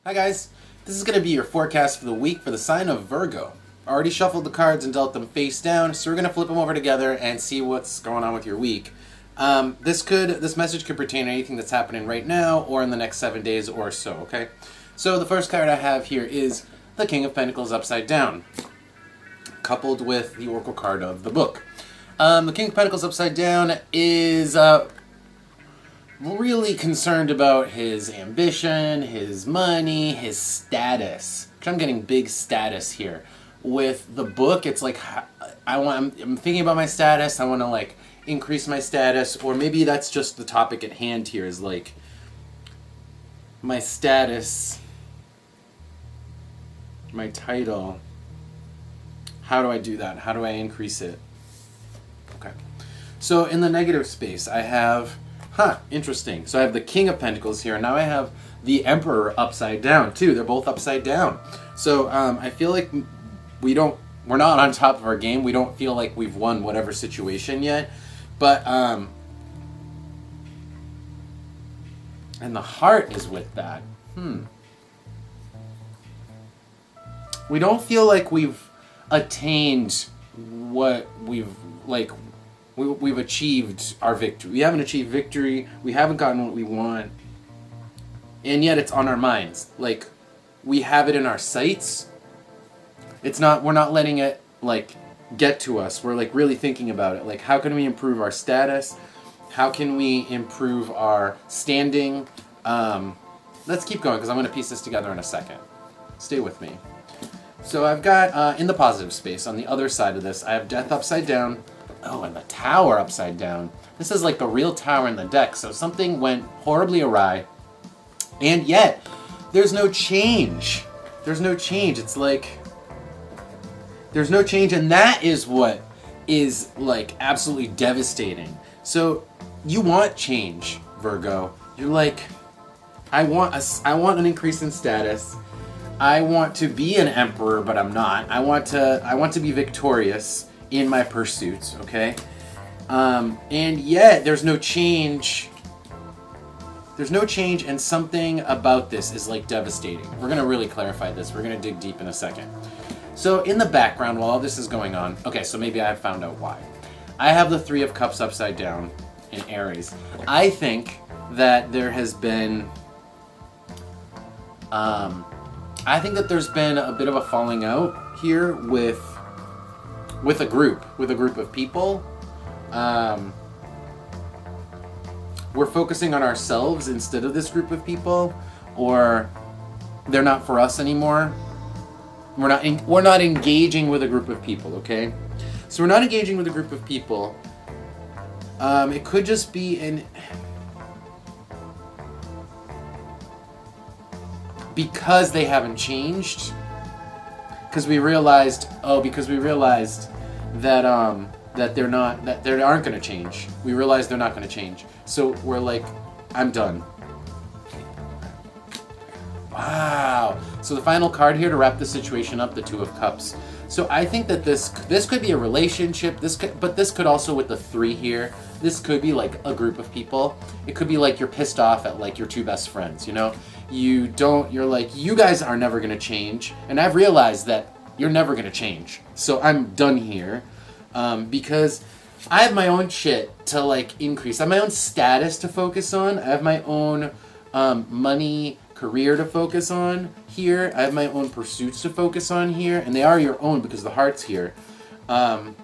Hi guys, this is going to be your forecast for the week for the sign of Virgo. I already shuffled the cards and dealt them face down, so we're going to flip them over together and see what's going on with your week. This message could pertain to anything that's happening right now or in the next 7 days or so, okay? So the first card I have here is the King of Pentacles upside down, coupled with the Oracle card of the book. The King of Pentacles upside down is really concerned about his ambition, his money, his status. I'm getting big status here. With the book, it's like I'm thinking about my status. I want to like increase my status, or maybe that's just the topic at hand here. Is like my status, my title. How do I do that? How do I increase it? Okay. So in the negative space, I have. Interesting. So I have the King of Pentacles here, and now I have the Emperor upside down too. They're both upside down. So I feel like we're not on top of our game. We don't feel like we've won whatever situation yet. But and the heart is with that. We don't feel like we've attained what we've achieved our victory. We haven't achieved victory. We haven't gotten what we want. And yet it's on our minds. Like, we have it in our sights. We're not letting it, like, get to us. We're, like, really thinking about it. Like, how can we improve our status? How can we improve our standing? Let's keep going, because I'm going to piece this together in a second. Stay with me. So I've got, in the positive space, on the other side of this, I have Death upside down. Oh, and the Tower upside down. This is like the real Tower in the deck, so something went horribly awry. And yet, there's no change. There's no change. It's like, there's no change, and that is what is, like, absolutely devastating. So, you want change, Virgo. You're like, I want an increase in status. I want to be an emperor, but I'm not. I want to be victorious in my pursuits, okay? And yet, there's no change. There's no change, and something about this is, like, devastating. We're going to really clarify this. We're going to dig deep in a second. So, in the background, while all this is going on... Okay, so maybe I've found out why. I have the Three of Cups upside down in Aries. I think that there has been... I think that there's been a bit of a falling out here with a group of people. We're focusing on ourselves instead of this group of people, or they're not for us anymore. We're not engaging with a group of people, okay? So we're not engaging with a group of people. It could just be because they haven't changed. Because we realized that they aren't going to change. We realized they're not going to change. So we're like, I'm done. Wow. So the final card here to wrap the situation up, the Two of Cups. So I think that this could be a relationship. But this could also, with the three here, this could be like a group of people. It could be like you're pissed off at like your two best friends, you know? You're like, you guys are never going to change. And I've realized that you're never going to change. So I'm done here. Because I have my own shit to like increase. I have my own status to focus on. I have my own money, career to focus on here. I have my own pursuits to focus on here. And they are your own because the heart's here. And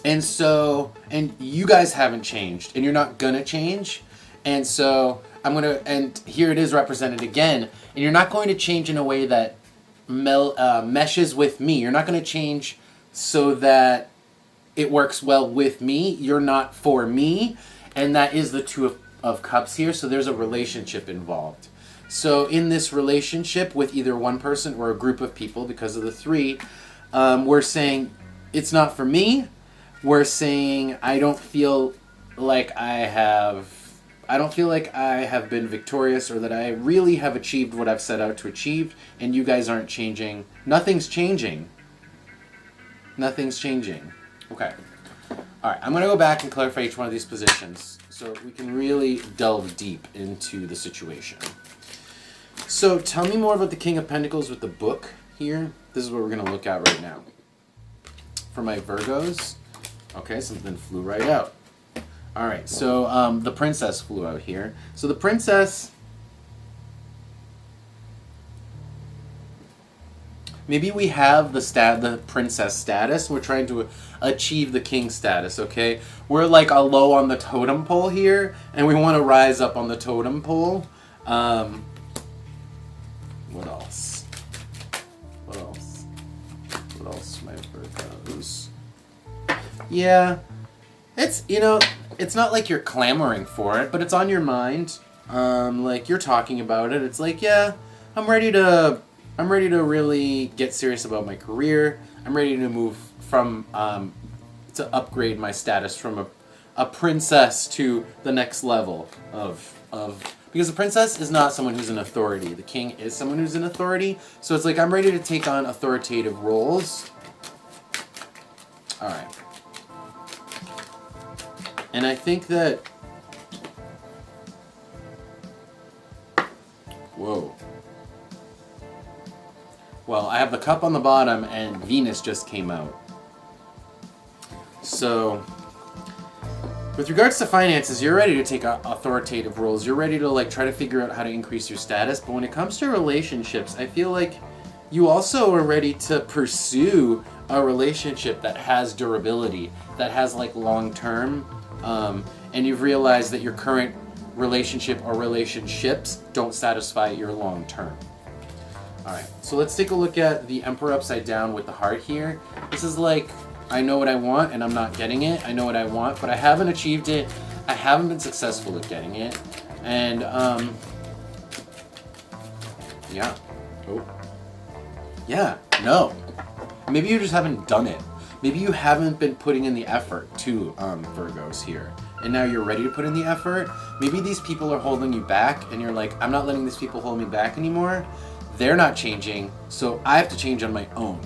you guys haven't changed. And you're not going to change. And so and here it is represented again. And you're not going to change in a way that meshes with me. You're not going to change so that it works well with me. You're not for me. And that is the Two of Cups here. So there's a relationship involved. So in this relationship with either one person or a group of people, because of the three, we're saying it's not for me. We're saying I don't feel like I have been victorious, or that I really have achieved what I've set out to achieve, and you guys aren't changing. Nothing's changing. Nothing's changing. Okay. All right, I'm going to go back and clarify each one of these positions so we can really delve deep into the situation. So tell me more about the King of Pentacles with the book here. This is what we're going to look at right now. For my Virgos. Okay, something flew right out. All right, so the Princess flew out here. So the Princess... Maybe we have the princess status. We're trying to achieve the king status, okay? We're like a low on the totem pole here, and we want to rise up on the totem pole. What else? What else? What else, my Virgos? Yeah, it's, you know, it's not like you're clamoring for it, but it's on your mind. Like, you're talking about it. It's like, yeah, I'm ready to really get serious about my career. I'm ready to move from, to upgrade my status from a princess to the next level of, because the princess is not someone who's an authority. The king is someone who's an authority. So it's like, I'm ready to take on authoritative roles. All right. And I think that, whoa. Well, I have the cup on the bottom, and Venus just came out. So, with regards to finances, you're ready to take authoritative roles. You're ready to like try to figure out how to increase your status. But when it comes to relationships, I feel like you also are ready to pursue a relationship that has durability, that has like long term, and you've realized that your current relationship or relationships don't satisfy your long term. Alright, so let's take a look at the Emperor upside down with the heart here. This is like, I know what I want and I'm not getting it. I know what I want, but I haven't achieved it. I haven't been successful at getting it. And, yeah. Oh. Yeah, no. Maybe you just haven't done it. Maybe you haven't been putting in the effort to, Virgos here. And now you're ready to put in the effort. Maybe these people are holding you back and you're like, I'm not letting these people hold me back anymore. They're not changing, so I have to change on my own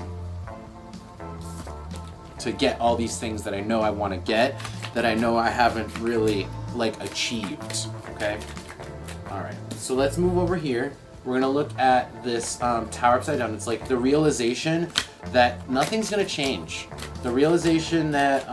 to get all these things that I know I want to get, that I know I haven't really, like, achieved, okay? All right, so let's move over here. We're going to look at this tower upside down. It's like the realization that nothing's going to change. The realization that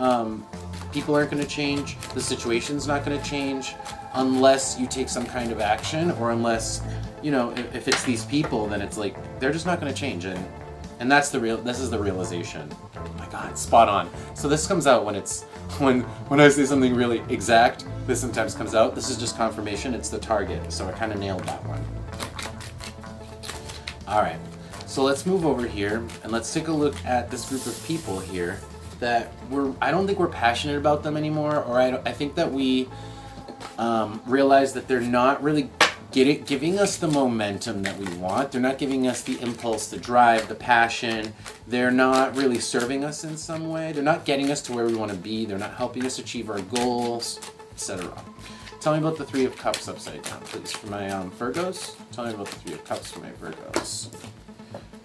people aren't going to change, the situation's not going to change, unless you take some kind of action, or unless, you know, if it's these people, then it's like they're just not going to change, and that's this is the realization. Oh my God, spot on. So this comes out when it's when I say something really exact. This sometimes comes out. This is just confirmation. It's the target. So I kind of nailed that one. All right. So let's move over here and let's take a look at this group of people here that I don't think we're passionate about them anymore, or I think that we realize that they're not really giving us the momentum that we want. They're not giving us the impulse, the drive, the passion. They're not really serving us in some way. They're not getting us to where we want to be. They're not helping us achieve our goals, etc. Tell me about the Three of Cups upside down, please, for my Virgos. Tell me about the Three of Cups for my Virgos.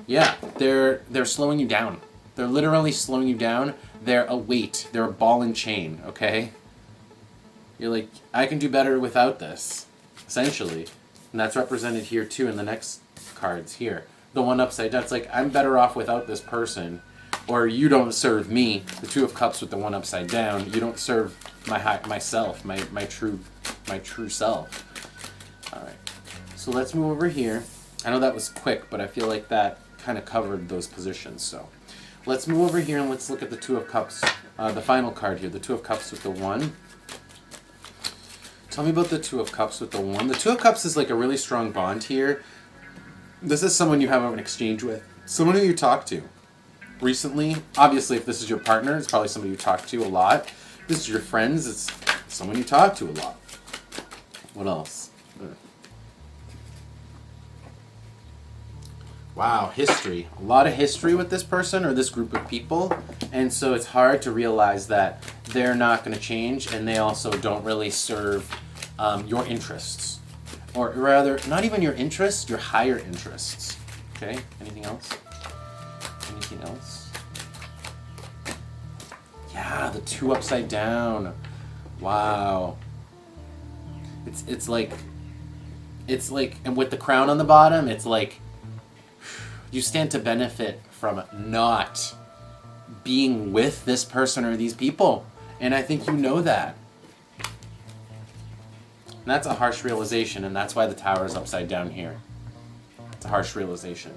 Yeah, they're slowing you down. They're literally slowing you down. They're a weight. They're a ball and chain, okay? You're like, I can do better without this, essentially. And that's represented here, too, in the next cards here. The one upside down, it's like, I'm better off without this person. Or you don't serve me. The Two of Cups with the one upside down. You don't serve myself, my true self. All right. So let's move over here. I know that was quick, but I feel like that kind of covered those positions. So let's move over here and let's look at the Two of Cups. The final card here, the Two of Cups with the one. Tell me about the Two of Cups with the one. The Two of Cups is like a really strong bond here. This is someone you have an exchange with. Someone who you talk to recently. Obviously, if this is your partner, it's probably somebody you talk to a lot. If this is your friends, it's someone you talk to a lot. What else? Wow, history. A lot of history with this person or this group of people. And so it's hard to realize that they're not going to change, and they also don't really serve your interests. Or rather, not even your interests, your higher interests. Okay, anything else? Anything else? Yeah, the Two upside down. Wow. It's like it's like, and with the crown on the bottom, it's like you stand to benefit from not being with this person or these people. And I think you know that. And that's a harsh realization, and that's why the Tower is upside down here. It's a harsh realization.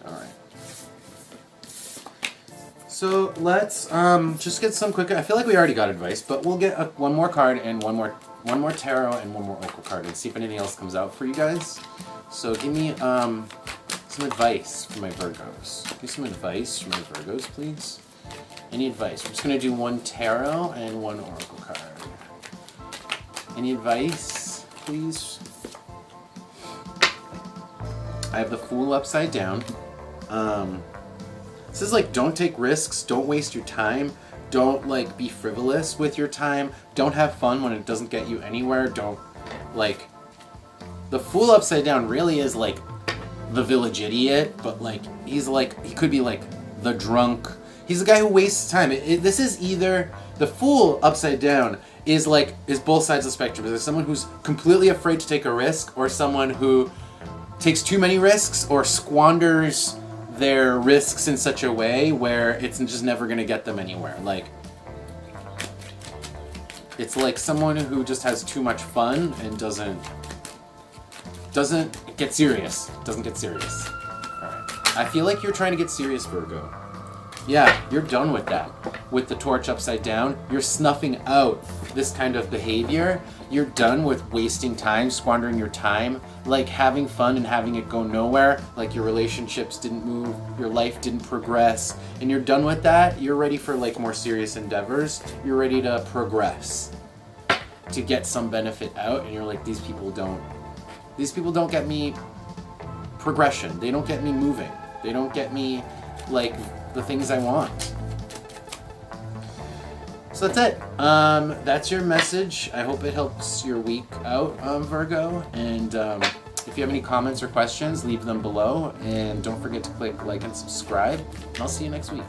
Alright. So let's just get some quick... I feel like we already got advice, but we'll get one more card and one more tarot and one more oracle card and see if anything else comes out for you guys. So give me some advice for my Virgos. Give me some advice for my Virgos, please. Any advice? We're just going to do one tarot and one oracle card. Any advice, please? I have the Fool upside down. This is like, don't take risks, don't waste your time, don't like be frivolous with your time, don't have fun when it doesn't get you anywhere, don't like... The Fool upside down really is like the village idiot, but like, he's like, he could be like the drunk. He's the guy who wastes time. This is either, the Fool upside down is both sides of the spectrum. There's someone who's completely afraid to take a risk, or someone who takes too many risks or squanders their risks in such a way where it's just never going to get them anywhere. Like, it's like someone who just has too much fun and doesn't get serious. Doesn't get serious. Alright. I feel like you're trying to get serious, Virgo. Yeah, you're done with that. With the torch upside down, you're snuffing out this kind of behavior. You're done with wasting time, squandering your time, like having fun and having it go nowhere, like your relationships didn't move, your life didn't progress, and you're done with that. You're ready for like more serious endeavors. You're ready to progress, to get some benefit out, and you're like, these people don't get me progression. They don't get me moving. They don't get me like the things I want. So that's it. That's your message. I hope it helps your week out, Virgo. And if you have any comments or questions, leave them below. And don't forget to click like and subscribe. And I'll see you next week.